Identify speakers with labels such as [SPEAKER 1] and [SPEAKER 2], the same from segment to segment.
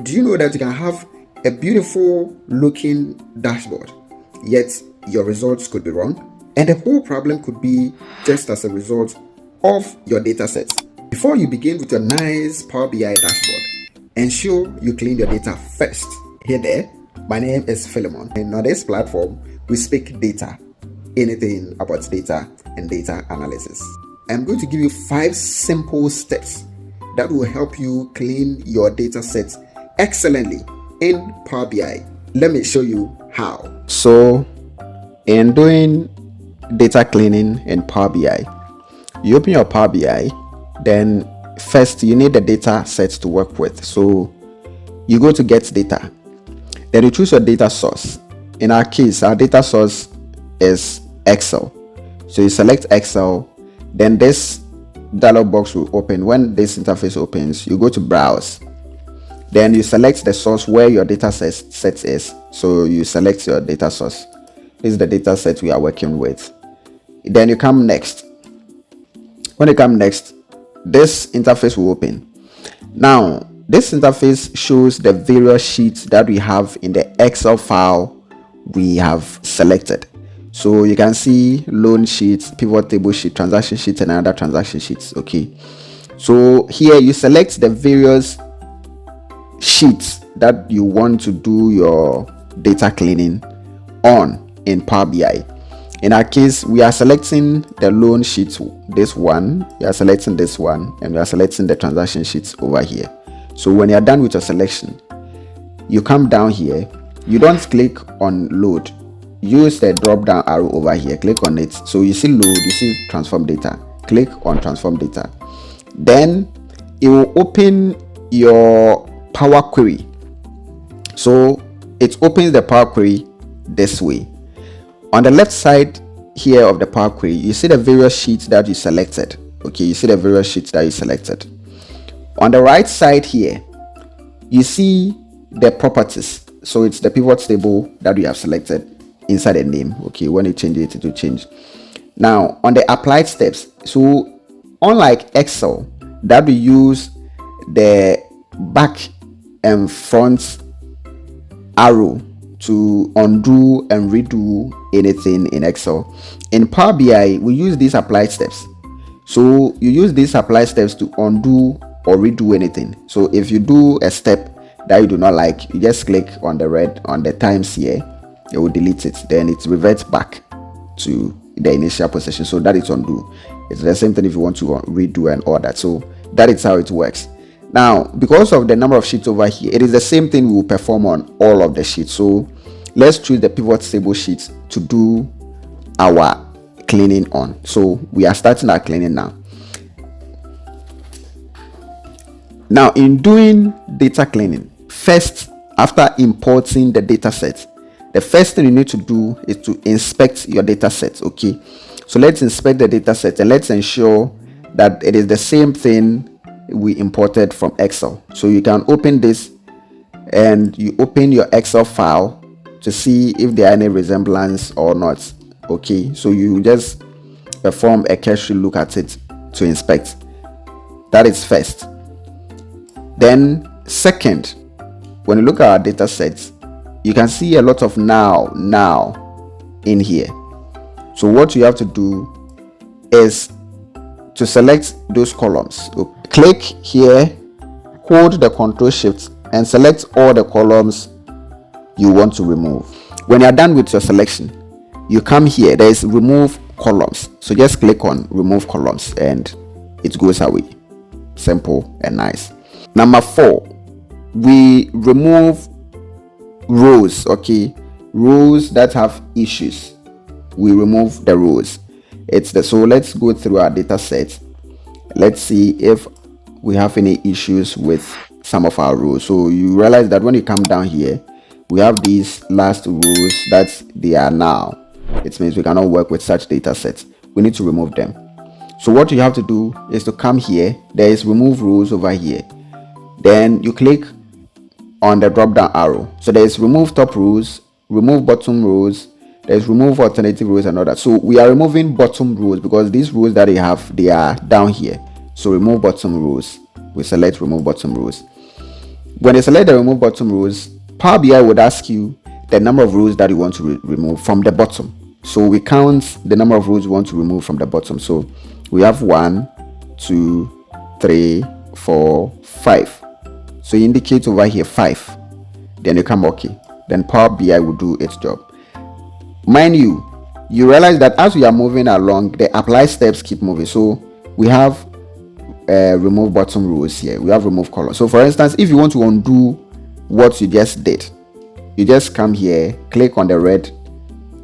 [SPEAKER 1] Do you know that you can have a beautiful looking dashboard, yet your results could be wrong? And the whole problem could be just as a result of your data sets. Before you begin with your nice Power BI dashboard, ensure you clean your data first. Hey there, my name is Philemon, and on this platform, we speak data, anything about data and data analysis. I'm going to give you 5 simple steps that will help you clean your data sets excellently in Power BI. Let me show you how. So, in doing data cleaning in Power BI, you open your Power BI, then first you need the data sets to work with. So you go to get data, then you choose your data source. In our case, our data source is Excel. So you select Excel, then this dialog box will open. When this interface opens, you go to browse, then you select the source where your data set is. So you select your data source. This is the data set we are working with. Then you come next. When you come next, this interface will open. Now this interface shows the various sheets that we have in the Excel file we have selected. So you can see loan sheets, pivot table sheet, transaction sheets, and other transaction sheets. Okay, so here you select the various sheets that you want to do your data cleaning on in Power BI. In our case, we are selecting the loan sheet, this one, we are selecting this one, and we are selecting the transaction sheets over here. So when you are done with your selection, you come down here. You don't click on load. Use the drop down arrow over here. Click on it. So you see load, you see transform data. Click on transform data. Then it will open your Power Query. So it opens the Power Query this way. On the left side here of the Power Query, you see the various sheets that you selected. Okay, you see the various sheets that you selected. On the right side here, you see the properties. So it's the pivot table that we have selected inside the name. Okay, when you change it, it will change. Now on the applied steps, so unlike Excel that we use the back and front arrow to undo and redo anything in Excel, in Power BI we use these applied steps. So you use these applied steps to undo or redo anything. So if you do a step that you do not like, you just click on the red on the times here, it will delete it, then it reverts back to the initial position. So that is undo. It's the same thing if you want to redo and all that. So that is how it works. Now because of the number of sheets over here, it is the same thing we will perform on all of the sheets. So let's choose the pivot table sheets to do our cleaning on. So we are starting our cleaning now. Now in doing data cleaning, first after importing the data set, the first thing you need to do is to inspect your data set. Okay, so let's inspect the data set and let's ensure that it is the same thing we imported from Excel. So you can open this and you open your Excel file to see if there are any resemblance or not. Okay, so you just perform a cursory look at it to inspect. That is first. Then second, when you look at our data sets, you can see a lot of now in here. So what you have to do is to select those columns. So click here, hold the Ctrl Shift and select all the columns you want to remove. When you are done with your selection, you come here, there is remove columns. So just click on remove columns and it goes away. Simple and nice. Number 4, we remove rows. Okay, rows that have issues, we remove the rows. So let's go through our data set. Let's see if we have any issues with some of our rows. So you realize that when you come down here, we have these last rows that they are now. It means we cannot work with such data sets. We need to remove them. So what you have to do is to come here. There is remove rows over here. Then you click on the drop down arrow. So there is remove top rows, remove bottom rows, there's remove alternative rows and all that. So we are removing bottom rows because these rows that they are down here. So remove bottom rows. We select remove bottom rows. When you select the remove bottom rows, Power BI would ask you the number of rows that you want to remove from the bottom. So we count the number of rows we want to remove from the bottom. So we have 1, 2, 3, 4, 5. So you indicate over here 5. Then you come OK. Then Power BI will do its job. Mind you, you realize that as we are moving along, the apply steps keep moving. So we have remove bottom rows here. We have remove column. So for instance, if you want to undo what you just did, you just come here, click on the red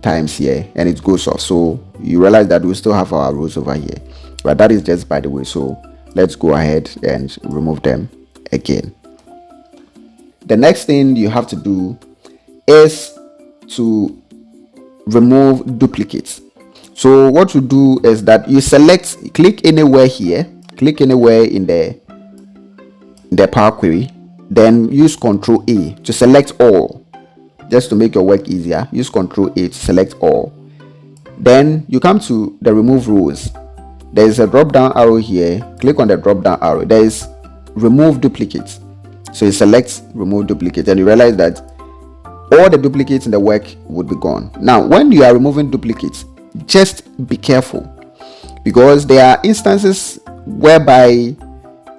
[SPEAKER 1] times here, and it goes off. So you realize that we still have our rows over here, but that is just by the way. So let's go ahead and remove them again. The next thing you have to do is to remove duplicates. So what you do is that you click anywhere here, click anywhere in the Power Query, then use Ctrl A to select all. Just to make your work easier, use Ctrl A to select all. Then you come to the remove rows. There is a drop down arrow here. Click on the drop down arrow. There is remove duplicates. So you select remove duplicates, and you realize that all the duplicates in the work would be gone. Now, when you are removing duplicates, just be careful, because there are instances whereby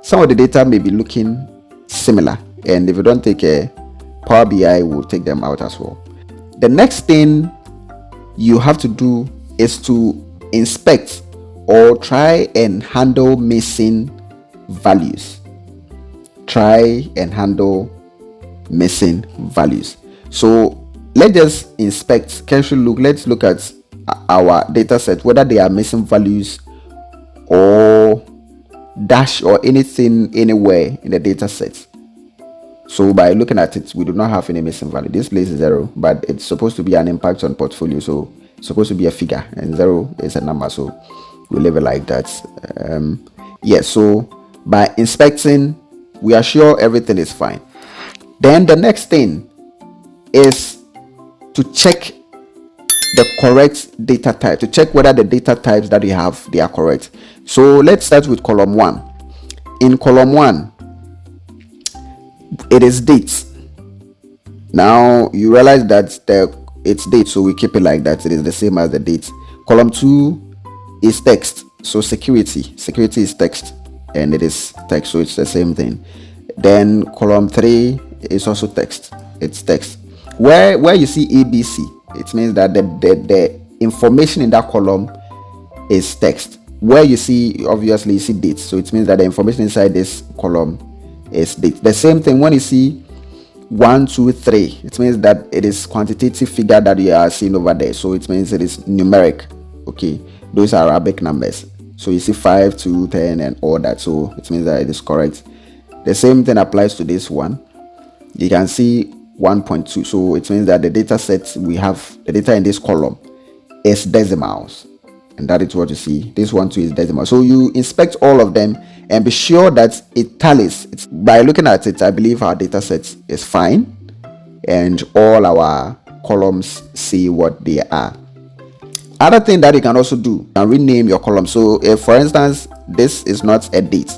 [SPEAKER 1] some of the data may be looking similar, and if you don't take care, Power BI will take them out as well. The next thing you have to do is to inspect or try and handle missing values. Try and handle missing values. So let's just inspect, carefully look. Let's look at our data set, whether they are missing values or dash or anything anywhere in the data set. So by looking at it, we do not have any missing value. This place is 0, but it's supposed to be an impact on portfolio, so it's supposed to be a figure, and 0 is a number, so we leave it like that. So by inspecting, we are sure everything is fine. Then the next thing is to check the correct data type, to check whether the data types that you have, they are correct. So let's start with column 1. In column 1, it is dates. Now you realize that it's date, so we keep it like that. It is the same as the date. Column 2 is text, so security is text, and it is text, so it's the same thing. Then column 3 is also text, it's text. Where you see ABC, it means that the information in that column is text. Where you see, obviously you see dates, so it means that the information inside this column is date. The same thing when you see 1, 2, 3, it means that it is quantitative figure that you are seeing over there, so it means it is numeric. Okay, those are Arabic numbers. So you see 5, 2, 10 and all that, so it means that it is correct. The same thing applies to this one. You can see 1.2, so it means that the data set we have, the data in this column is decimals, and that is what you see. This one too is decimal. So you inspect all of them and be sure that it tallies. By looking at it, I believe our data set is fine and all our columns see what they are. Other thing that you can also do, you can rename your column. So if for instance this is not a date,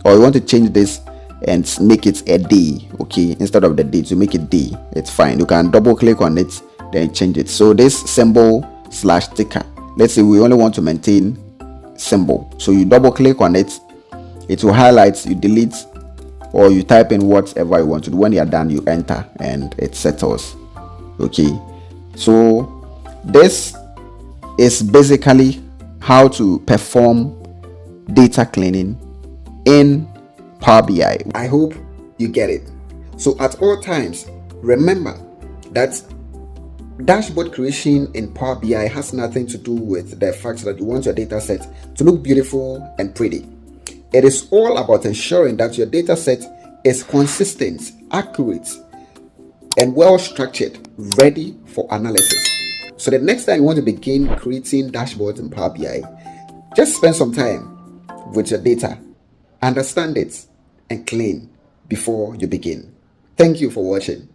[SPEAKER 1] or you want to change this and make it a day, okay, instead of the date you make it day, it's fine. You can double click on it, then change it. So this symbol / ticker, let's say we only want to maintain symbol, so you double click on it, it will highlight, you delete, or you type in whatever you want to do. When you are done, you enter and it settles. Okay, so this is basically how to perform data cleaning in Power BI. I hope you get it. So at all times, remember that dashboard creation in Power BI has nothing to do with the fact that you want your data set to look beautiful and pretty. It is all about ensuring that your data set is consistent, accurate, and well structured, ready for analysis. So the next time you want to begin creating dashboards in Power BI, just spend some time with your data, understand it, and clean before you begin. Thank you for watching.